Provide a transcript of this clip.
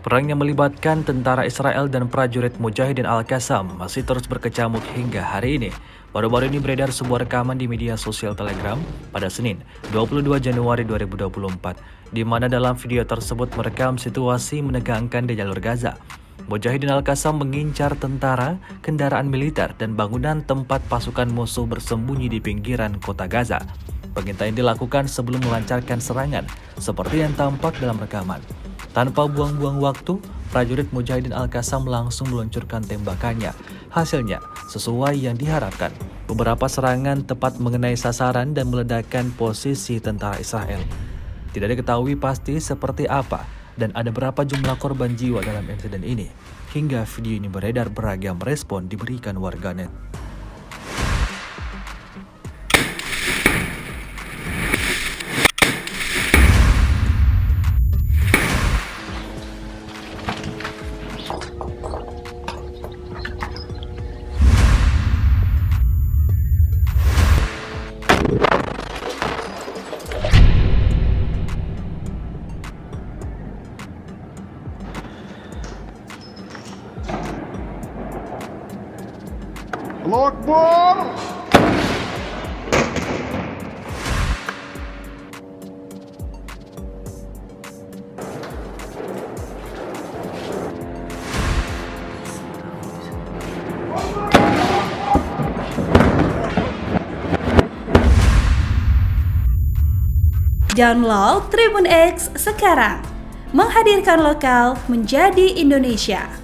Perang yang melibatkan tentara Israel dan prajurit Mujahidin Al-Qassam masih terus berkecamuk hingga hari ini. Baru-baru ini beredar sebuah rekaman di media sosial Telegram pada Senin, 22 Januari 2024, di mana dalam video tersebut merekam situasi menegangkan di jalur Gaza. Mujahidin Al-Qassam mengincar tentara, kendaraan militer, dan bangunan tempat pasukan musuh bersembunyi di pinggiran kota Gaza. Pengintaian dilakukan sebelum melancarkan serangan, seperti yang tampak dalam rekaman. Tanpa buang-buang waktu, prajurit Mujahidin Al-Qassam langsung meluncurkan tembakannya. Hasilnya, sesuai yang diharapkan, beberapa serangan tepat mengenai sasaran dan meledakkan posisi tentara Israel. Tidak diketahui pasti seperti apa dan ada berapa jumlah korban jiwa dalam insiden ini. Hingga video ini beredar, beragam respon diberikan warganet. Allahu Akbar. Download Tribun X sekarang, menghadirkan lokal menjadi Indonesia.